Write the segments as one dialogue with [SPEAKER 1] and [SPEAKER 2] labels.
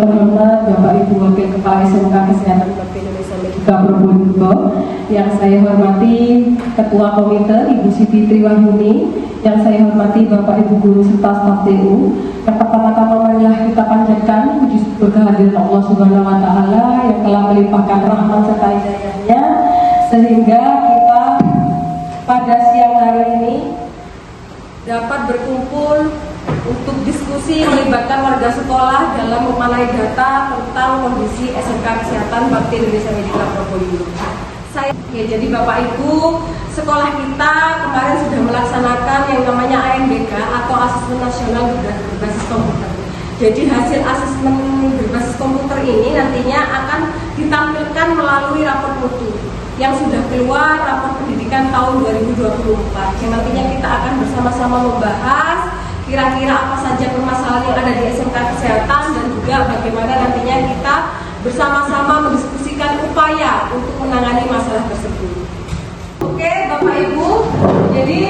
[SPEAKER 1] terhormat Bapak Ibu Wakil Kepala SMK Kesehatan Bakti Indonesia Medika Probolinggo, yang saya hormati Ketua Komite Ibu Siti Triwahyuni, yang saya hormati Bapak Ibu Guru serta staf TU. Yang pertama-tama marilah kita panjatkan puji syukur kehadiran Allah Subhanahu wa Ta'ala yang telah melimpahkan rahmat serta hidayahnya sehingga kita pada siang hari ini dapat berkumpul untuk diskusi melibatkan warga sekolah dalam memanai data tentang kondisi SMK Kesehatan Bakti Indonesia Medika Probolinggo. Jadi Bapak Ibu, sekolah kita kemarin sudah melaksanakan yang namanya ANBK atau Asesmen Nasional Berbasis Komputer. Jadi hasil asesmen berbasis komputer ini nantinya akan ditampilkan melalui rapor mutu yang sudah keluar, rapor pendidikan tahun 2024. Yang nantinya kita akan bersama-sama membahas kira-kira apa saja permasalahan yang ada di SMK Kesehatan dan juga bagaimana nantinya kita bersama-sama mendiskusikan upaya untuk menangani masalah tersebut. Oke Bapak Ibu, jadi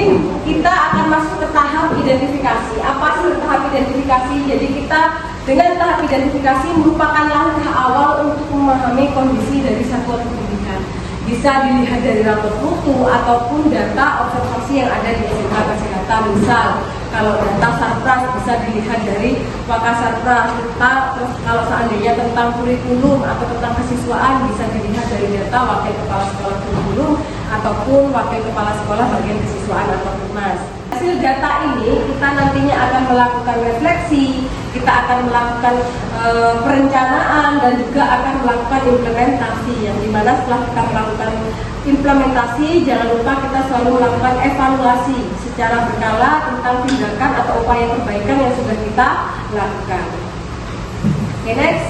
[SPEAKER 1] kita akan masuk ke tahap identifikasi. Apa sih tahap identifikasi? Jadi kita dengan tahap identifikasi merupakan langkah awal untuk memahami kondisi dari satuan pendidikan. Bisa dilihat dari rapor mutu ataupun data observasi yang ada di SMK Kesehatan. Misal, kalau data sarpras bisa dilihat dari Wakasarpras, terus kalau seandainya tentang kurikulum atau tentang kesiswaan bisa dilihat dari data Wakil Kepala Sekolah Kurikulum ataupun Wakil Kepala Sekolah bagian kesiswaan atau Humas. Hasil data ini kita nantinya akan melakukan refleksi, kita akan melakukan perencanaan dan juga akan melakukan implementasi, yang dimana setelah kita melakukan implementasi jangan lupa kita selalu melakukan evaluasi secara berkala tentang tindakan atau upaya perbaikan yang sudah kita lakukan. Okay, next,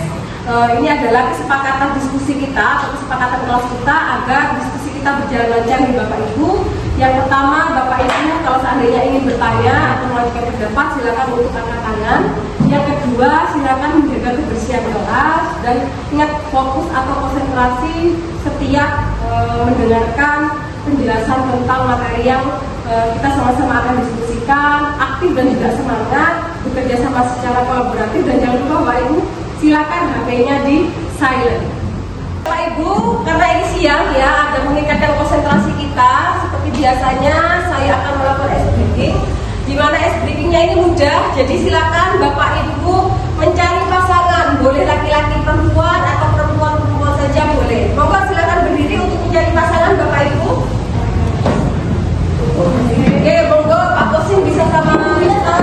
[SPEAKER 1] ini adalah kesepakatan diskusi kita atau kesepakatan kelas kita agar diskusi kita berjalan lancar nih Bapak Ibu. Yang pertama, Bapak Ibu kalau seandainya ingin bertanya atau mengajukan pendapat silakan untuk angkat tangan. Yang kedua, silakan menjaga kebersihan kelas dan ingat fokus atau konsentrasi setiap mendengarkan penjelasan tentang materi yang kita sama-sama akan diskusikan, aktif dan juga semangat, bekerja sama secara kolaboratif, dan jangan lupa Bapak Ibu silakan HP-nya di silent. Bapak Ibu, karena ini siang ya, ada meningkatkan konsentrasi kita. Seperti biasanya saya akan melakukan ice breaking, di mana ice breakingnya ini mudah. Jadi silakan Bapak Ibu mencari pasangan, boleh laki-laki perempuan atau perempuan saja boleh. Monggo silakan berdiri untuk mencari pasangan Bapak Ibu. Oke, monggo Pak Kosim bisa sama Mister.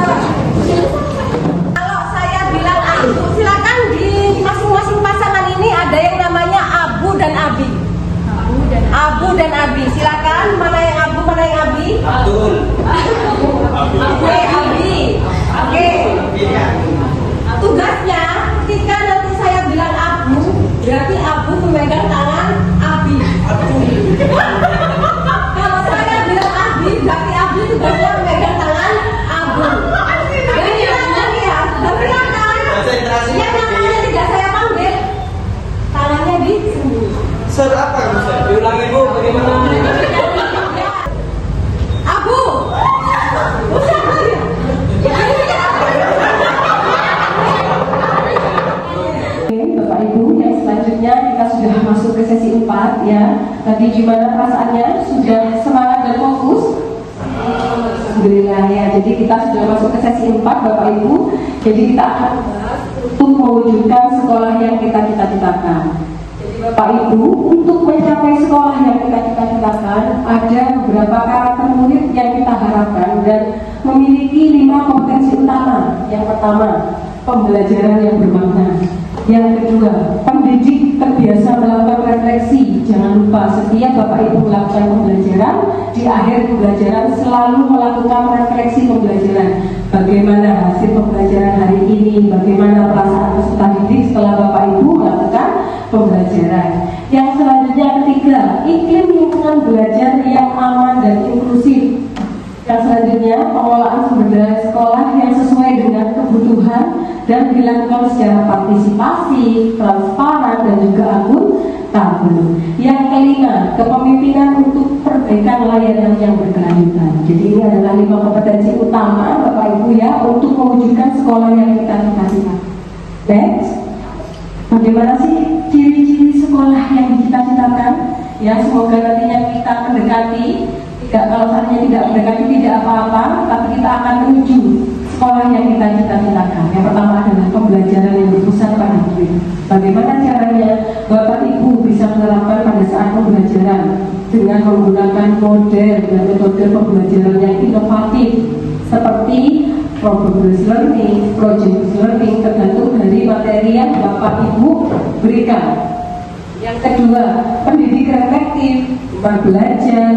[SPEAKER 1] Kalau saya bilang aku, silakan di masing-masing pasangan ini ada yang namanya Abu dan Abi. Abu dan Abi, silakan. Mana yang Abu, mana yang Abi?
[SPEAKER 2] Abdul.
[SPEAKER 1] Oke, Abi. Oke. Tugasnya ketika nanti saya bilang Abu, berarti Abu memegang tangan Abi. Kalau saya bilang Abi, berarti Abi tugasnya memegang tangan Abu. Jadi silakan ya, silakan. Yang namanya tidak saya panggil, tangannya di sini.
[SPEAKER 2] Ser apa bisa diulangi Bu? Bagaimana?
[SPEAKER 1] Abu. Bapak Ibu, yang selanjutnya kita sudah masuk ke sesi 4 ya. Tadi gimana perasaannya? Sudah semangat dan fokus? Alhamdulillah ya. Jadi kita sudah masuk ke sesi 4 Bapak Ibu. Jadi kita akan bahas untuk mewujudkan sekolah yang kita cita-citakan. Bapak Ibu, untuk mencapai sekolah yang kita cita-citakan ada beberapa karakter murid yang kita harapkan dan memiliki 5 kompetensi utama. Yang pertama, pembelajaran yang bermakna. Yang kedua, pendidik terbiasa melakukan refleksi. Jangan lupa setiap Bapak Ibu melakukan pembelajaran, di akhir pembelajaran selalu melakukan refleksi pembelajaran. Bagaimana hasil pembelajaran hari ini, bagaimana perasaan peserta didik setelah Bapak Ibu melakukan pembelajaran. Yang selanjutnya ketiga, iklim lingkungan belajar yang aman dan inklusif. Yang selanjutnya, pengelolaan sumber daya sekolah yang sesuai dengan kebutuhan dan dilakukan secara partisipasi, transparan, dan juga akuntabel. Yang kelima, kepemimpinan untuk perbaikan layanan yang berkelanjutan. Jadi ini adalah 5 kompetensi utama Bapak Ibu ya untuk mewujudkan sekolah yang kita cita-citakan. Next. Bagaimana sih ciri-ciri sekolah yang dicita-citakan? Ya, semoga nantinya kita mendekati, kalau seandainya tidak mendekati tidak apa-apa, tapi kita akan menuju sekolah yang kita cita-citakan. Yang pertama adalah pembelajaran yang berpusat pada diri. Bagaimana caranya Bapak Ibu bisa menerapkan pada saat pembelajaran dengan menggunakan model dan metode pembelajaran yang inovatif seperti problem-based learning, project-based learning, tergantung dari materi yang Bapak Ibu berikan. Yang kedua, pendidikan reflektif, belajar,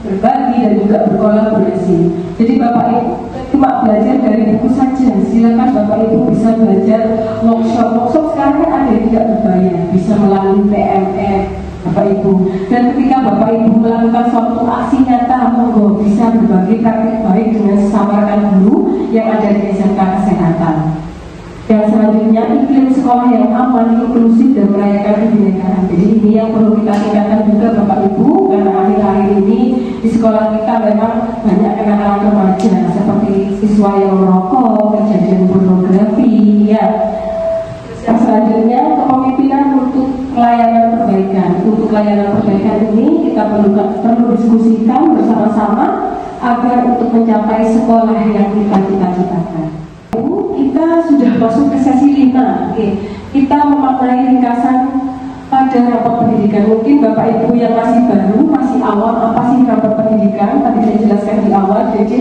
[SPEAKER 1] berbagi dan juga berkolaborasi. Jadi Bapak Ibu cuma belajar dari buku saja. Silakan Bapak Ibu bisa belajar workshop sekarang kan ada yang tidak berbayar, bisa melalui PMF Bapak Ibu. Dan ketika Bapak Ibu melakukan suatu aksi nyata, monggo bisa berbagi praktik baik dengan sesama rekan guru yang ada di SMK Kesehatan. Dan selanjutnya iklim sekolah yang aman, inklusif dan merayakan kebinekaan. Jadi ini yang perlu kita tingkatkan juga Bapak Ibu, karena akhir-akhir ini di sekolah kita memang banyak kenakalan remaja seperti siswa yang merokok, kejadian pornografi, ya. Yang selanjutnya kepemimpinan untuk layanan perbaikan. Untuk layanan perbaikan ini kita perlu diskusikan bersama-sama agar untuk mencapai sekolah yang kita cita-citakan. Kita sudah masuk ke sesi 5. Kita memaknai ringkasan pada rapat pendidikan. Mungkin Bapak Ibu yang masih baru, masih awam, apa sih rapat pendidikan? Tadi saya jelaskan di awal. Jadi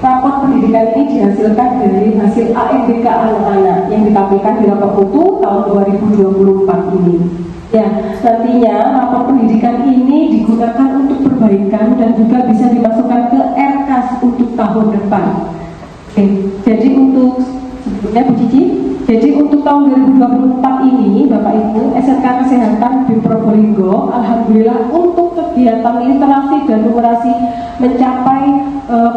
[SPEAKER 1] rapat pendidikan ini dihasilkan dari hasil AMBK anak-anak yang ditampilkan di rapat mutu tahun 2024 ini. Ya, nantinya rapat pendidikan ini digunakan untuk perbaikan dan juga bisa dimasukkan ke RKAS untuk tahun depan. Jadi untuk sebelumnya Bu Cici, jadi untuk tahun 2024 ini Bapak Ibu SMK Kesehatan di Probolinggo, alhamdulillah untuk kegiatan literasi dan numerasi mencapai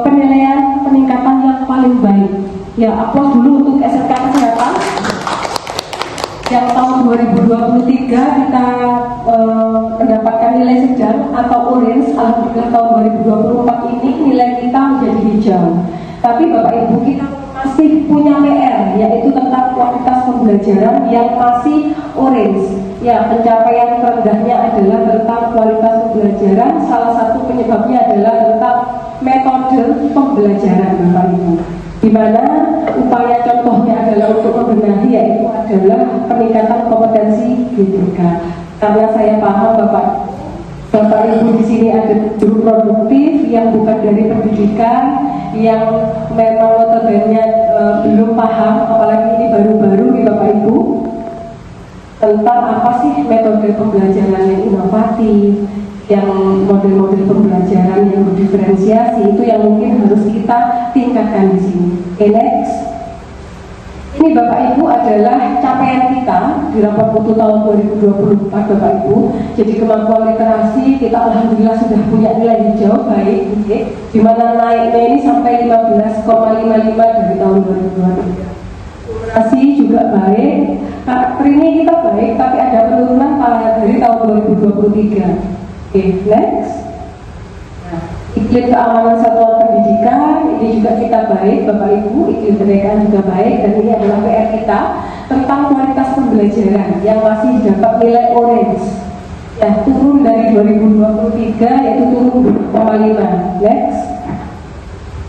[SPEAKER 1] penilaian peningkatan yang paling baik. Ya, aplaus dulu untuk SMK Kesehatan. Yang tahun 2023 kita mendapatkan nilai sedang atau orange, alhamdulillah tahun 2024 ini nilai kita menjadi hijau. Tapi Bapak Ibu kita masih punya PR, yaitu tentang kualitas pembelajaran yang masih orange. Ya, pencapaian terendahnya adalah tentang kualitas pembelajaran. Salah satu penyebabnya adalah tentang metode pembelajaran Bapak Ibu, di mana upaya contohnya adalah untuk membenahi, yaitu adalah peningkatan kompetensi GBK. Karena saya paham Bapak Ibu di sini ada guru produktif yang bukan dari pendidikan, yang memang notabene belum paham, apalagi ini baru-baru nih Bapak Ibu, tentang apa sih metode pembelajaran yang inovatif, yang model-model pembelajaran yang berdiferensiasi, itu yang mungkin harus kita tingkatkan di sini. Next. Ini Bapak Ibu adalah capaian kita di rapat mutu tahun 2024 Bapak Ibu. Jadi kemampuan literasi kita alhamdulillah sudah punya nilai hijau baik, di mana naiknya ini sampai 15,55 dari tahun 2023. Numerasi juga baik, karakter ini kita baik, tapi ada penurunan dari tahun 2023. Next. Iklim keamanan satuan pendidikan ini juga kita baik Bapak Ibu, iklim pendidikan juga baik, dan ini adalah PR kita tentang kualitas pembelajaran yang masih dapat nilai orange, ya, turun dari 2023 yaitu turun 2,5. Next.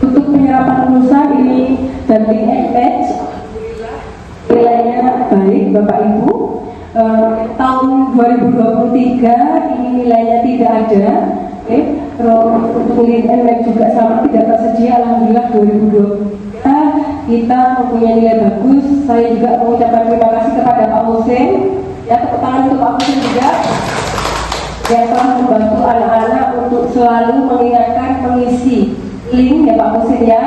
[SPEAKER 1] Untuk penyerapan lulusan ini dating and match, nilainya baik Bapak Ibu. Tahun 2023 ini nilainya tidak ada. Untuk lead and lag juga sama, tidak tersedia. Alhamdulillah 2023 kita mempunyai nilai bagus. Saya juga mengucapkan terima kasih kepada Pak Husin, ya, tepuk tangan untuk Pak Husin juga yang telah membantu anak-anak untuk selalu mengingatkan mengisi link, ya Pak Husin, ya.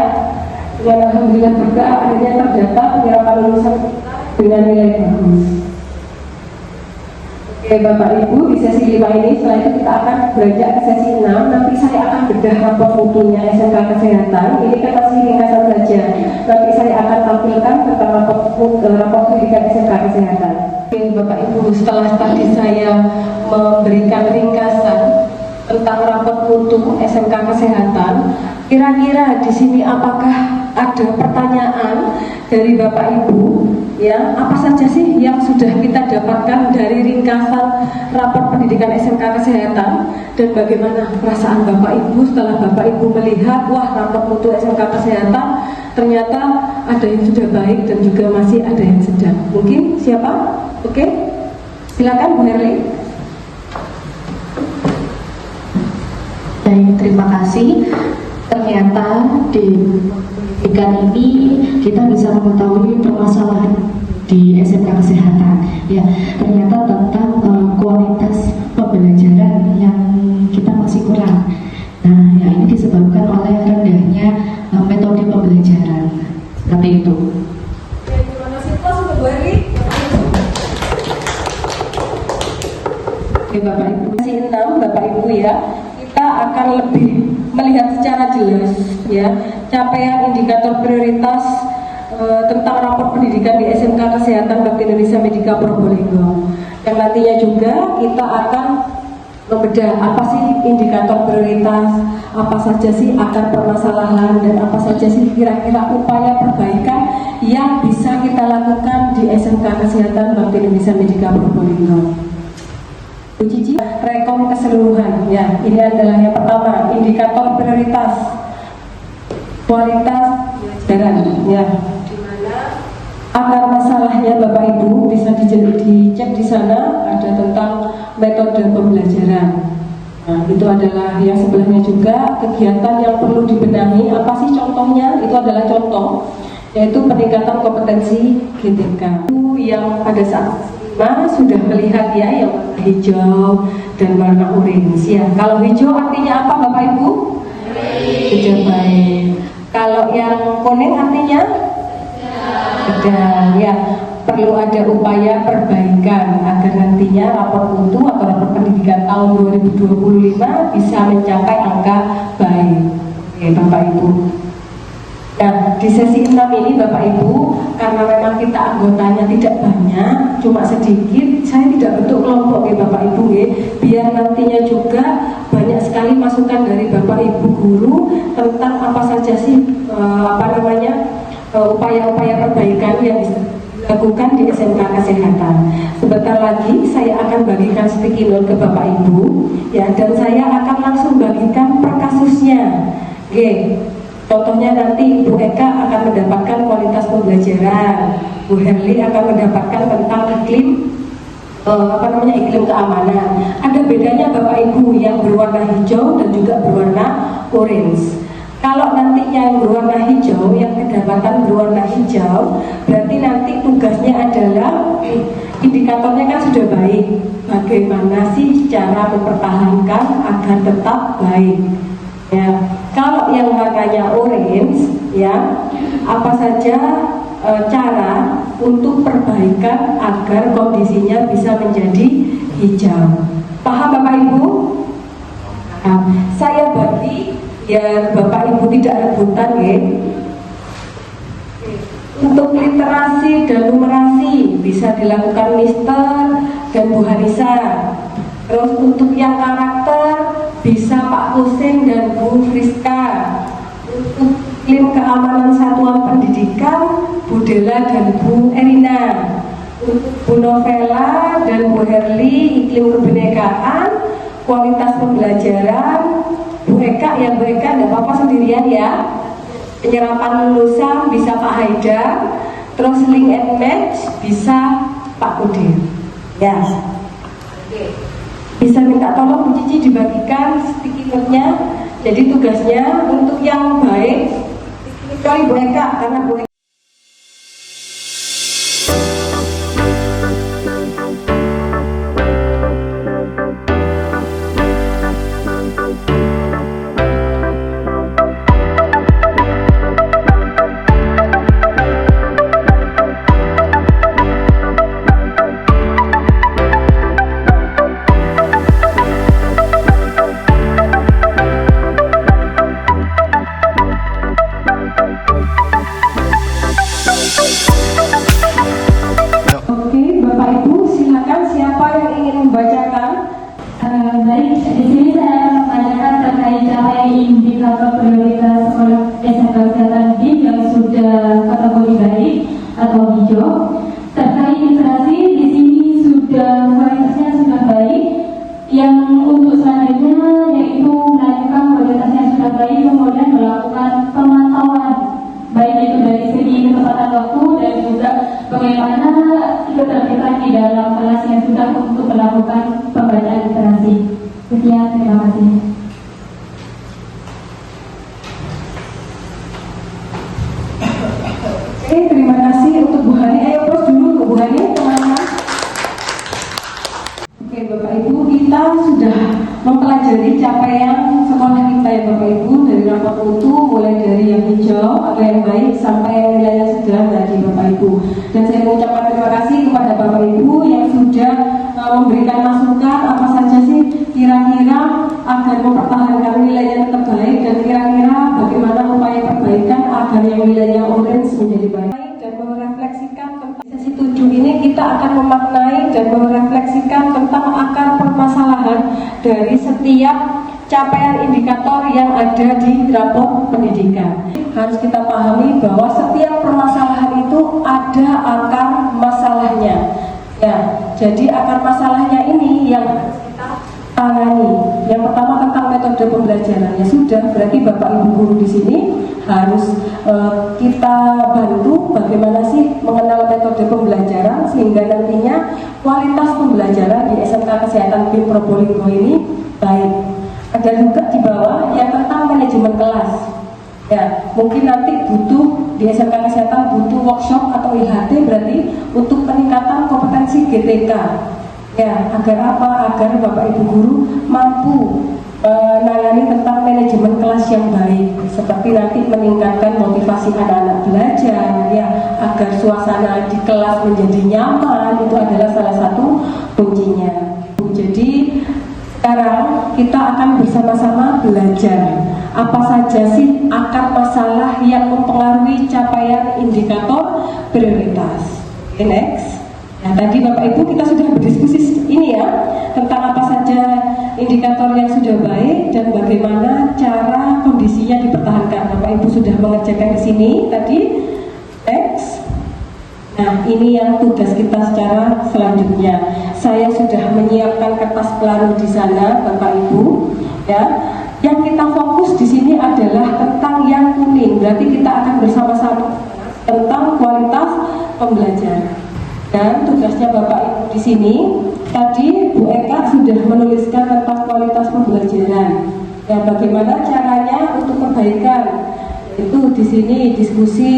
[SPEAKER 1] Dan alhamdulillah juga akhirnya terdata penyerapan lulusan dengan nilai bagus. Oke Bapak Ibu, di sesi 5 ini setelah itu kita akan beranjak ke sesi 6. Nanti saya akan bedah rapor mutunya SMK Kesehatan. Ini kan masih ringkasan saja. Nanti saya akan tampilkan tentang rapor pendidikan SMK Kesehatan. Oke Bapak Ibu, setelah tadi saya memberikan ringkasan tentang rapor mutu SMK Kesehatan, kira-kira di sini apakah ada pertanyaan dari Bapak Ibu? Ya, apa saja sih yang sudah kita dapat dasar rapor pendidikan SMK Kesehatan dan bagaimana perasaan Bapak Ibu setelah Bapak Ibu melihat wah rapor mutu SMK Kesehatan ternyata ada yang sudah baik dan juga masih ada yang sedang. Mungkin siapa? Oke, silakan Bu Herli.
[SPEAKER 3] Baik, terima kasih. Ternyata di pendidikan ini kita bisa mengetahui permasalahan di SMK Kesehatan. Ya, ternyata tentang kualitas pembelajaran yang kita masih kurang. Nah, ya ini disebabkan oleh rendahnya metode pembelajaran. Seperti itu.
[SPEAKER 1] Terima kasih plus untuk Bu Herli. Oke Bapak Ibu, masih 6 Bapak Ibu ya. Kita akan lebih melihat secara jelas ya capaian indikator prioritas tentang rapor pendidikan di SMK Kesehatan Bakti Indonesia Medika Probolinggo. Dan nantinya juga kita akan membedah apa sih indikator prioritas, apa saja sih akar permasalahan, dan apa saja sih kira-kira upaya perbaikan yang bisa kita lakukan di SMK Kesehatan Bakti Indonesia Medika Probolinggo. Bu Cici, rekom keseluruhan ya. Ini adalah yang pertama, indikator prioritas kualitas pelajaran ya. Dimana akar masalahnya Bapak Ibu bisa dicek di sana, ada tentang metode pembelajaran. Nah, itu adalah yang sebelahnya juga kegiatan yang perlu dibenahi. Apa sih contohnya? Itu adalah contoh, yaitu peningkatan kompetensi GTK. Itu yang pada saat sudah melihat ya yang warna hijau dan warna orange ya. Kalau hijau artinya apa Bapak Ibu? Sudah baik. Kalau yang kuning artinya sedang ya. Perlu ada upaya perbaikan agar nantinya rapor mutu atau rapor pendidikan tahun 2025 bisa mencapai angka baik. Oke Bapak Ibu. Nah, di sesi 6 ini Bapak Ibu, karena memang kita anggotanya tidak banyak, cuma sedikit, saya tidak bentuk kelompok ya Bapak Ibu ya, biar nantinya juga banyak sekali masukan dari Bapak Ibu guru tentang apa saja sih upaya-upaya perbaikan yang bisa dilakukan di SMK Kesehatan. Sebentar lagi saya akan bagikan sticky note ke Bapak Ibu ya, dan saya akan langsung bagikan per kasusnya. Oke. Contohnya nanti Bu Eka akan mendapatkan kualitas pembelajaran, Bu Herli akan mendapatkan tentang iklim iklim keamanan. Ada bedanya Bapak Ibu yang berwarna hijau dan juga berwarna orange. Kalau nanti yang berwarna hijau, yang kedapatan berwarna hijau, berarti nanti tugasnya adalah indikatornya kan sudah baik. Bagaimana sih cara mempertahankan agar tetap baik? Ya, kalau yang warnanya orange, ya, apa saja cara untuk perbaikan agar kondisinya bisa menjadi hijau? Paham Bapak Ibu? Nah, saya bagi ya Bapak Ibu tidak rebutan ya. Untuk literasi dan numerasi bisa dilakukan Mister dan Bu Harisa. Terus untuk yang karakter bisa Pak Husin dan Bu Friska. Untuk iklim keamanan satuan pendidikan Bu Dela dan Bu Erina. Untuk Bu Novela dan Bu Herli iklim kebinekaan, kualitas pembelajaran Bu Eka ya, Bu Eka tidak apa-apa sendirian ya. Penyerapan lulusan bisa Pak Haidar. Terus link and match bisa Pak Udin ya. Bisa minta tolong Bu Cici dibagikan sticky note-nya. Jadi tugasnya untuk yang baik, kecuali Bu Eka, karena Bu Eka
[SPEAKER 4] Baik, di sini saya akan membacakan terkait capaian indikator prioritas SMK Kesehatan B yang sudah kategori baik atau hijau. Terkait literasi, di sini sudah kualitasnya adalah untuk melakukan pembacaan literasi. Sekian, terima kasih.
[SPEAKER 1] Oke, terima kasih untuk Bu Hani. Ayo pos dulu untuk Bu Hani, teman-teman. Oke, Bapak Ibu, kita sudah mempelajari capaian sekolah kita ya Bapak Ibu, dari rapor mutu mulai dari yang hijau atau yang baik sampai yang nilainya sedang tadi Bapak Ibu. Dan saya mengucapkan terima kasih kepada Bapak Ibu yang sudah memberikan masukan apa saja sih kira-kira agar mempertahankan nilainya tetap baik, dan kira-kira bagaimana upaya perbaikan agar yang nilainya orange menjadi baik, dan merefleksikan tentang sesi 7 ini kita akan memaknai dan merefleksikan tentang akar permasalahan dari setiap capaian indikator yang ada di rapor pendidikan. Harus kita pahami bahwa setiap permasalahan itu ada akar masalahnya. Ya, jadi akar masalahnya ini yang harus kita tangani. Yang pertama tentang metode pembelajaran. Ya sudah, berarti Bapak Ibu guru di sini harus kita bantu bagaimana sih mengenal metode pembelajaran sehingga nantinya kualitas pembelajaran di SMK Kesehatan BIM Probolinggo ini baik. Ada juga di bawah yang tentang manajemen kelas. Ya, mungkin nanti butuh di SMK Kesehatan butuh workshop atau IHT berarti untuk peningkatan kompetensi GTK. Ya, agar apa? Agar Bapak Ibu guru mampu menangani tentang manajemen kelas yang baik, seperti nanti meningkatkan motivasi anak-anak belajar, ya, agar suasana di kelas menjadi nyaman, itu adalah salah satu kuncinya. Jadi sekarang kita akan bersama-sama belajar apa saja sih akar masalah yang mempengaruhi capaian indikator prioritas. Okay, next. Nah, tadi Bapak Ibu kita sudah berdiskusi ini ya tentang apa saja indikator yang sudah baik dan bagaimana cara kondisinya dipertahankan. Bapak Ibu sudah mengerjakan di sini tadi. Next. Nah, ini yang tugas kita secara selanjutnya. Saya sudah menyiapkan kertas pelanu di sana, Bapak Ibu. Ya, yang kita fokus di sini adalah tentang yang kuning. Berarti kita akan bersama-sama tentang kualitas pembelajaran. Dan tugasnya Bapak Ibu di sini tadi Bu Eka sudah menuliskan tentang kualitas pembelajaran. Ya, bagaimana caranya untuk perbaikan? Itu di sini diskusi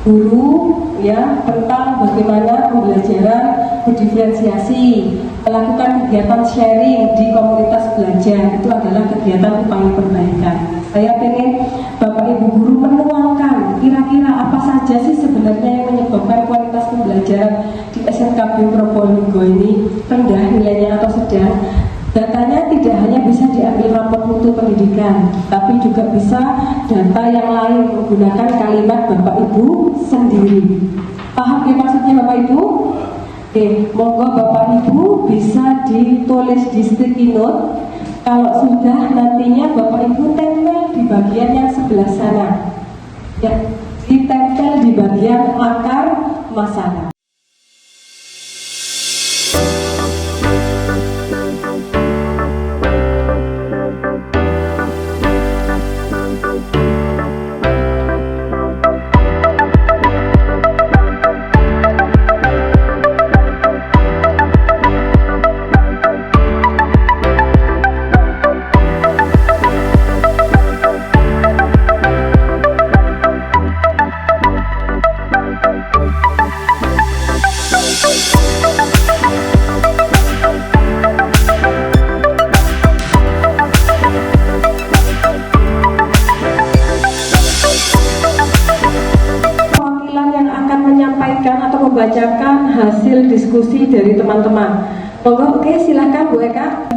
[SPEAKER 1] guru ya tentang bagaimana pembelajaran berdiferensiasi, melakukan kegiatan sharing di komunitas belajar. Itu adalah kegiatan upaya perbaikan. Saya ingin Bapak Ibu guru menuangkan kira-kira apa saja sih sebenarnya yang menyebabkan kualitas pembelajaran di SMK BIM Probolinggo ini rendah nilainya atau sedang. Datanya tidak hanya bisa diambil rapor mutu pendidikan, tapi juga bisa data yang lain menggunakan kalimat Bapak Ibu sendiri. Paham ya maksudnya Bapak Ibu? Oke, monggo Bapak Ibu bisa ditulis di sticky note. Kalau sudah nantinya Bapak Ibu tempel di bagian yang sebelah sana. Ya, ditempel di bagian akar masalah. Membacakan hasil diskusi dari teman-teman. Monggo, oke, silakan Bu Eka.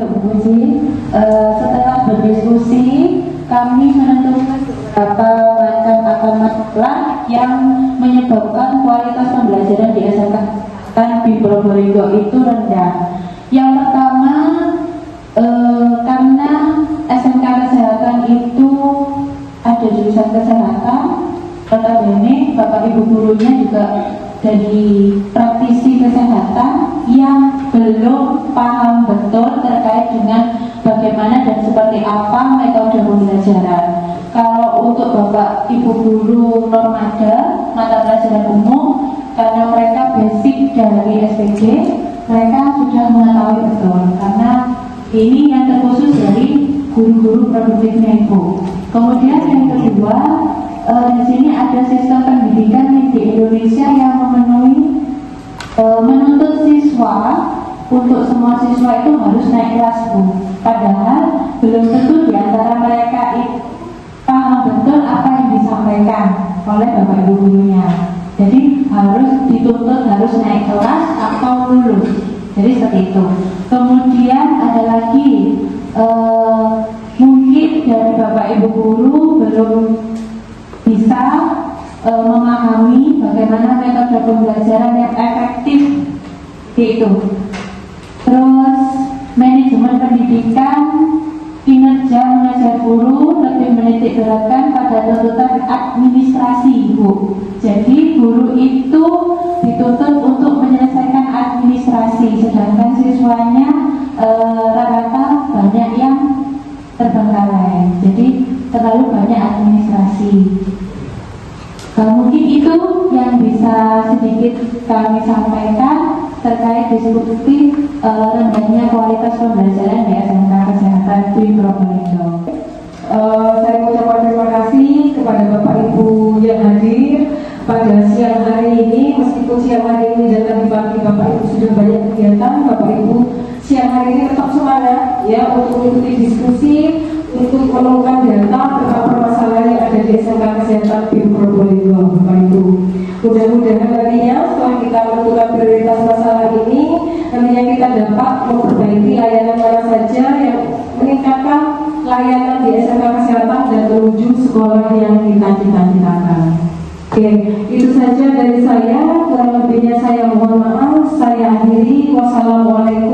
[SPEAKER 3] Setelah berdiskusi, kami menentukan beberapa macam akar masalah yang menyebabkan kualitas pembelajaran di SMK BIM Probolinggo itu rendah. Yang pertama, karena SMK Kesehatan itu ada jurusan kesehatan, notabene Bapak Ibu gurunya juga dari praktisi kesehatan yang belum paham betul terkait dengan bagaimana dan seperti apa metode pembelajaran. Kalau untuk Bapak Ibu guru normada, mata pelajaran umum, karena mereka basic dari SPG,
[SPEAKER 4] mereka sudah mengetahui betul karena ini yang terkhusus dari guru-guru produktifnya Ibu. Kemudian yang kedua, di sini ada sistem pendidikan di Indonesia yang menuntut siswa untuk semua siswa itu harus naik kelas Bu. Padahal belum tentu di antara mereka itu paham betul apa yang disampaikan oleh Bapak Ibu gurunya. Jadi harus dituntut harus naik kelas atau lulus. Jadi seperti itu. Kemudian ada lagi mungkin dari Bapak Ibu guru belum bisa memahami bagaimana metode pembelajaran yang efektif itu. Terus manajemen pendidikan, kinerja mengajar guru lebih menitik beratkan pada tuntutan administrasi Bu. Jadi guru itu dituntut untuk menyelesaikan administrasi, sedangkan siswanya rata-rata banyak yang terbengkalai. Jadi terlalu banyak administrasi. Mungkin itu yang bisa sedikit kami sampaikan terkait diskusi rendahnya kualitas pembelajaran di SMK Kesehatan Dwi Probolinggo.
[SPEAKER 1] Saya mengucapkan terima kasih kepada Bapak Ibu yang hadir pada siang hari ini. Meskipun siang hari ini dan tadi pagi Bapak Ibu sudah banyak kegiatan, Bapak Ibu siang hari ini tetap semangat ya untuk mengikuti diskusi, untuk menemukan data tentang permasalahan yang ada di SMK Kesehatan Dwi Probolinggo, Bapak Ibu. Mudah-mudahan nantinya setelah kita menentukan prioritas masalah ini, nantinya kita dapat memperbaiki layanan mana saja yang meningkatkan layanan di SMK Kesehatan dan menuju sekolah yang kita cita-citakan. Oke, itu saja dari saya. Kurang lebihnya saya mohon maaf. Saya akhiri. Wassalamualaikum